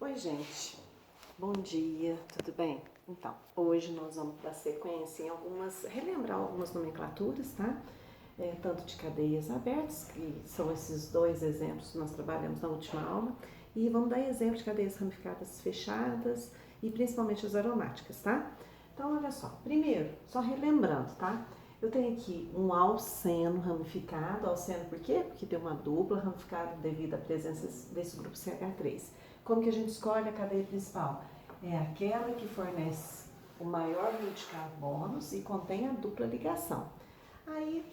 Oi, gente. Bom dia, tudo bem? Então, hoje nós vamos dar sequência em relembrar algumas nomenclaturas, tá? Tanto de cadeias abertas, que são esses dois exemplos que nós trabalhamos na última aula, e vamos dar exemplo de cadeias ramificadas fechadas e principalmente as aromáticas, tá? Então, olha só. Primeiro, só relembrando, tá? Eu tenho aqui um alceno ramificado. Alceno por quê? Porque tem uma dupla ramificada devido à presença desse grupo CH3. Como que a gente escolhe a cadeia principal? É aquela que fornece o maior número de carbonos e contém a dupla ligação. Aí,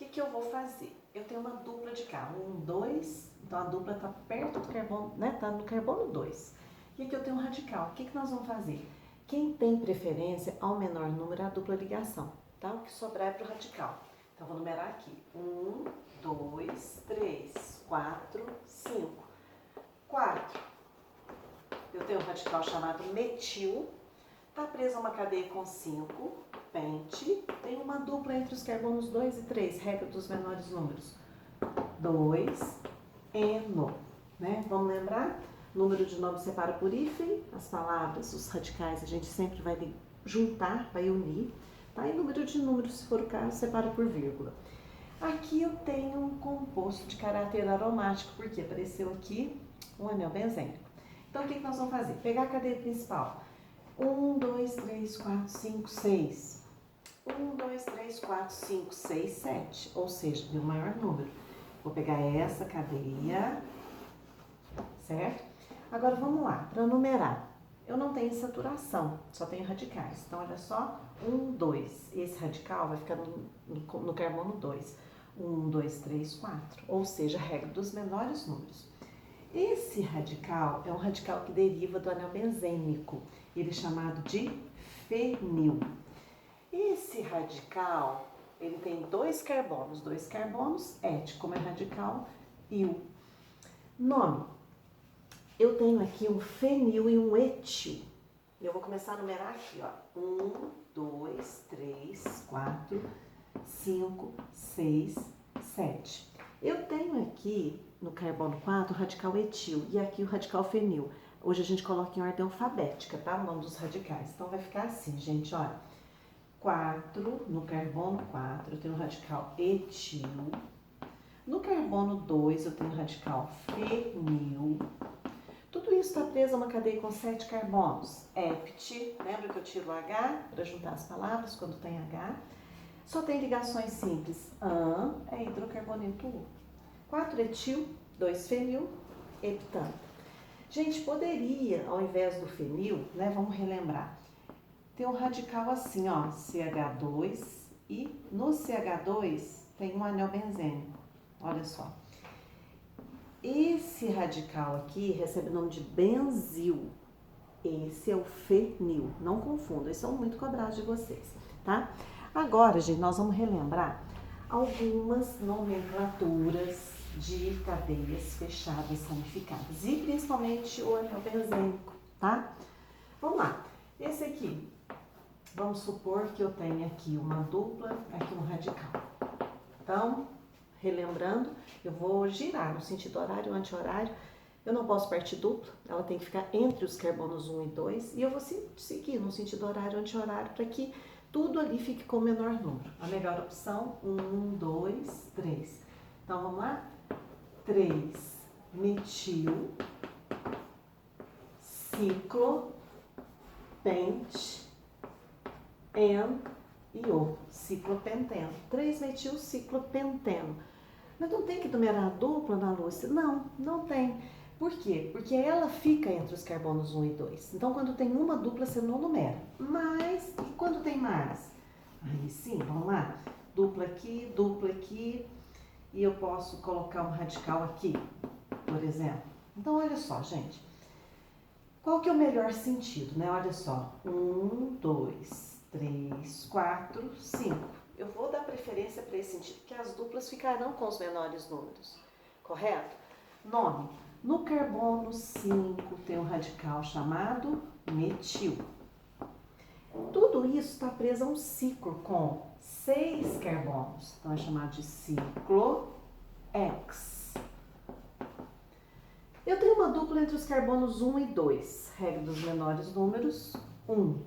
o que eu vou fazer? Eu tenho uma dupla de carbono, 1, 2, então a dupla está perto do carbono, né? Está no carbono 2. E aqui eu tenho um radical. O que nós vamos fazer? Quem tem preferência ao menor número é a dupla ligação, tá? O que sobrar é para o radical. Então, vou numerar aqui. 1, 2, 3, 4, 5. 4. Eu tenho um radical chamado metil, está preso a uma cadeia com 5, pente, tem uma dupla entre os carbonos 2 e 3, regra dos menores números. 2, eno, né? Vamos lembrar? Número de nome separa por hífen, as palavras, os radicais, a gente sempre vai juntar, vai unir, tá? E número de números, se for o caso, separa por vírgula. Aqui eu tenho um composto de caráter aromático, porque apareceu aqui um anel benzênico. Então, o que nós vamos fazer? Pegar a cadeia principal. 1, 2, 3, 4, 5, 6. 1, 2, 3, 4, 5, 6, 7. Ou seja, deu o maior número. Vou pegar essa cadeia, certo? Agora, vamos lá. Para numerar, eu não tenho saturação, só tenho radicais. Então, olha só. 1, 2. Esse radical vai ficar no carbono 2. 1, 2, 3, 4. Ou seja, a regra dos menores números. Esse radical é um radical que deriva do anel benzênico, ele é chamado de fenil. Esse radical, ele tem dois carbonos, et, como é radical, il. Nome, eu tenho aqui um fenil e um etil. Eu vou começar a numerar aqui, ó. 1, 2, 3, 4, 5, 6, 7. Eu tenho aqui no carbono 4 o radical etil e aqui o radical fenil. Hoje a gente coloca em ordem alfabética, tá? O nome dos radicais. Então vai ficar assim, gente, olha. 4, no carbono 4 eu tenho o radical etil. No carbono 2 eu tenho o radical fenil. Tudo isso está preso a uma cadeia com 7 carbonos. Ept, lembra que eu tiro o H para juntar as palavras quando tem H? Só tem ligações simples. An é hidrocarboneto U. 4 etil, 2 fenil, heptano. Gente, poderia, ao invés do fenil, né, vamos relembrar, ter um radical assim, ó, CH2, e no CH2 tem um anel benzênico. Olha só. Esse radical aqui recebe o nome de benzil. Esse é o fenil. Não confundam, eles são muito cobrados de vocês, tá? Agora, gente, nós vamos relembrar algumas nomenclaturas de cadeias fechadas ramificadas e principalmente o anel benzênico, tá? Vamos lá. Esse aqui, vamos supor que eu tenha aqui uma dupla, aqui um radical. Então, relembrando, eu vou girar no sentido horário, anti-horário. Eu não posso partir dupla, ela tem que ficar entre os carbonos 1 e 2 e eu vou seguir no sentido horário, anti-horário para que tudo ali fique com o menor número. A melhor opção, 1, 2, 3. Então, vamos lá? 3, metil, ciclo, pente, en e o, ciclopenteno. 3 metil, ciclopenteno. Mas não tem que numerar a dupla, Ana Lúcia? Não, não tem. Por quê? Porque ela fica entre os carbonos 1 e 2. Então, quando tem uma dupla, você não numera. Mas, e quando tem mais? Aí sim, vamos lá. Dupla aqui, e eu posso colocar um radical aqui, por exemplo. Então, olha só, gente. Qual que é o melhor sentido, né? Olha só. 1, 2, 3, 4, 5. Eu vou dar preferência para esse sentido, porque as duplas ficarão com os menores números, correto? Nome. No carbono 5 tem um radical chamado metil. Tudo isso está preso a um ciclo com 6 carbonos. Então é chamado de ciclo X. Eu tenho uma dupla entre os carbonos 1 e 2. Regra dos menores números, 1,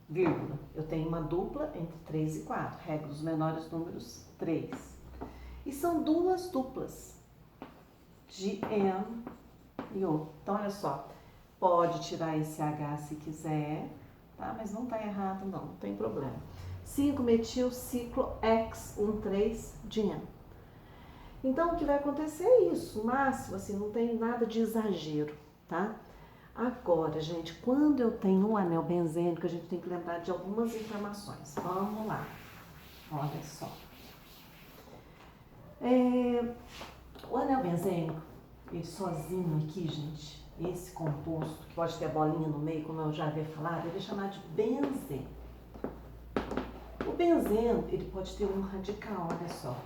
vírgula. Eu tenho uma dupla entre 3 e 4. Regra dos menores números, 3. E são duas duplas, de N e O. Então, olha só, pode tirar esse H se quiser, tá? Mas não tá errado não tem problema. 5-metil ciclo X13 de N. Então, o que vai acontecer é isso, máximo, assim, não tem nada de exagero, tá? Agora, gente, quando eu tenho um anel benzênico, a gente tem que lembrar de algumas informações. Vamos lá, olha só. O anel benzênico, ele sozinho aqui, gente, esse composto, que pode ter a bolinha no meio, como eu já havia falado, ele é chamado de benzeno. O benzeno, ele pode ter um radical, olha só.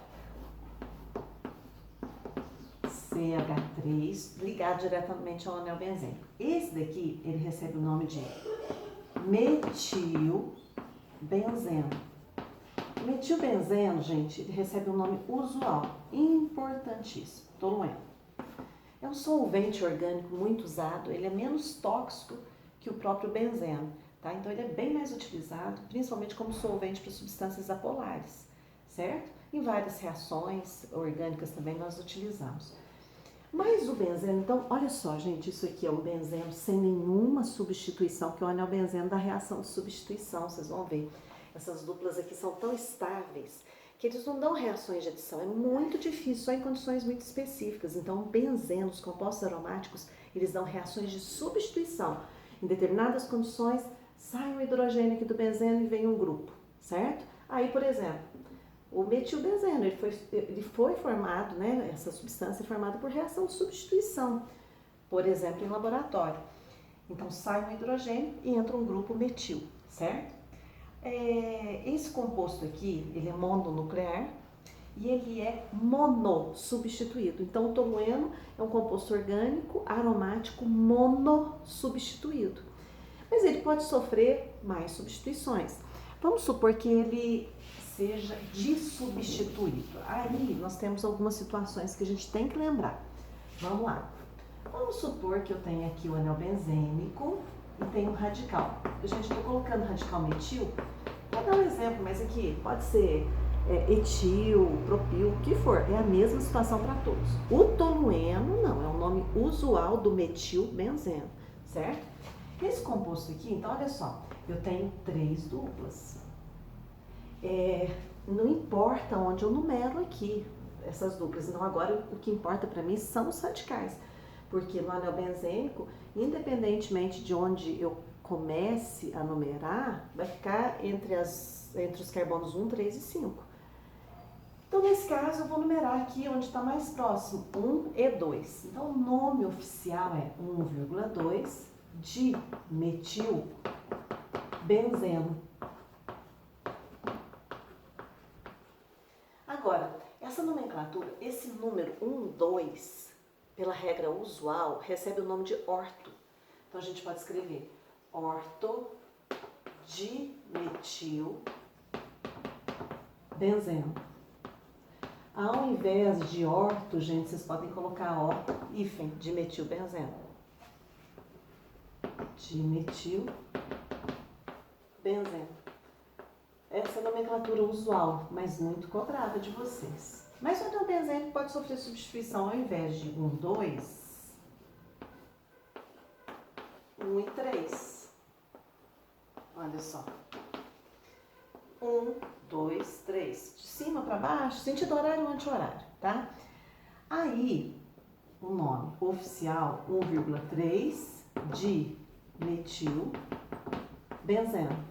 CH3 ligado diretamente ao anel benzênico. Esse daqui, ele recebe o nome de metilbenzeno. O metilbenzeno, gente, ele recebe um nome usual, importantíssimo, tolueno. É um solvente orgânico muito usado, ele é menos tóxico que o próprio benzeno, tá? Então ele é bem mais utilizado, principalmente como solvente para substâncias apolares, certo? Em várias reações orgânicas também nós utilizamos. Mas o benzeno, então, olha só, gente, isso aqui é um benzeno sem nenhuma substituição, que é o anel benzeno da reação de substituição, vocês vão ver. Essas duplas aqui são tão estáveis que eles não dão reações de adição, é muito difícil, só em condições muito específicas. Então, o benzeno, os compostos aromáticos, eles dão reações de substituição. Em determinadas condições, sai um hidrogênio aqui do benzeno e vem um grupo, certo? Aí, por exemplo, o metilbenzeno, ele foi formado, né, essa substância é formada por reação de substituição, por exemplo, em laboratório. Então, sai um hidrogênio e entra um grupo metil, certo? Esse composto aqui, ele é mononuclear e ele é monossubstituído. Então, o tolueno é um composto orgânico aromático monossubstituído. Mas ele pode sofrer mais substituições. Vamos supor que ele seja dissubstituído. Aí nós temos algumas situações que a gente tem que lembrar. Vamos lá. Vamos supor que eu tenho aqui o anel benzênico e tenho um radical. Gente, estou colocando radical metil para dar um exemplo, mas aqui pode ser etil, propil, o que for. É a mesma situação para todos. O tolueno não, é o nome usual do metilbenzeno, certo? Esse composto aqui, então olha só, eu tenho 3 duplas. Não importa onde eu numero aqui essas duplas, então agora o que importa para mim são os radicais, porque no anel benzênico, independentemente de onde eu comece a numerar, vai ficar entre os carbonos 1, 3 e 5. Então, nesse caso, eu vou numerar aqui onde está mais próximo, 1 e 2. Então, o nome oficial é 1,2 de metilbenzeno. Agora, essa nomenclatura, esse número 1, 2, pela regra usual, recebe o nome de orto. Então, a gente pode escrever ortodimetilbenzeno. Ao invés de orto, gente, vocês podem colocar hífen, dimetilbenzeno. Dimetilbenzeno. Essa é a nomenclatura usual, mas muito cobrada de vocês. Mas o anel benzênico pode sofrer substituição ao invés de 1, 2, 1 e 3. Olha só. 1, 2, 3. De cima para baixo, sentido horário ou anti-horário, tá? Aí, o nome oficial 1,3 de metilbenzeno.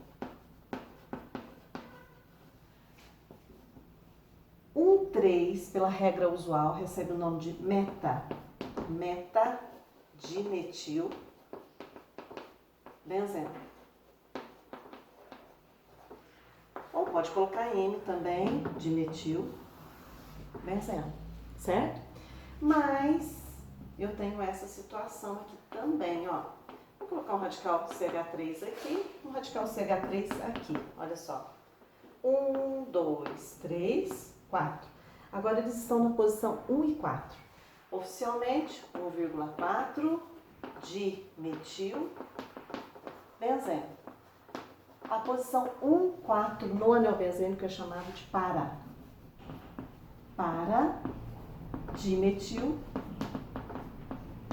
1,3, pela regra usual, recebe o nome de metadimetilbenzeno. Ou pode colocar M também, dimetilbenzeno, certo? Mas eu tenho essa situação aqui também, ó. Vou colocar um radical CH3 aqui, um radical CH3 aqui, olha só. 1, 2, 3, 4. Agora eles estão na posição 1 e 4. Oficialmente, 1,4 dimetil benzeno. A posição 1,4 no anel benzênico é chamado de para-dimetil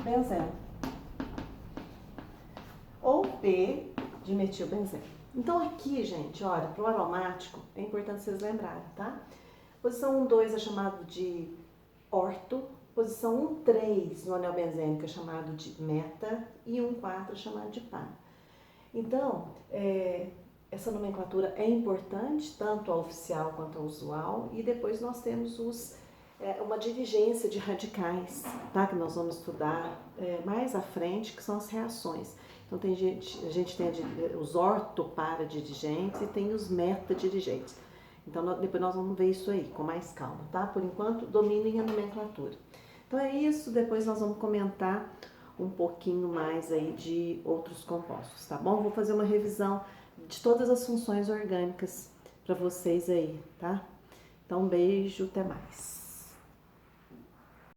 benzeno. Ou P-dimetilbenzeno. Então aqui, gente, olha, para o aromático, é importante vocês lembrarem, tá? Posição 1,2 é chamado de orto, posição 1,3 no anel benzênico é chamado de meta e 1,4 é chamado de par. Então, essa nomenclatura é importante, tanto a oficial quanto a usual, e depois nós temos uma divergência de radicais, tá? Que nós vamos estudar mais à frente, que são as reações. Então a gente tem os ortoparadiedigentes e tem os metadirigentes. Então depois nós vamos ver isso aí com mais calma, tá? Por enquanto, dominem a nomenclatura. Então é isso, depois nós vamos comentar um pouquinho mais aí de outros compostos, tá bom? Vou fazer uma revisão de todas as funções orgânicas para vocês aí, tá? Então, um beijo, até mais.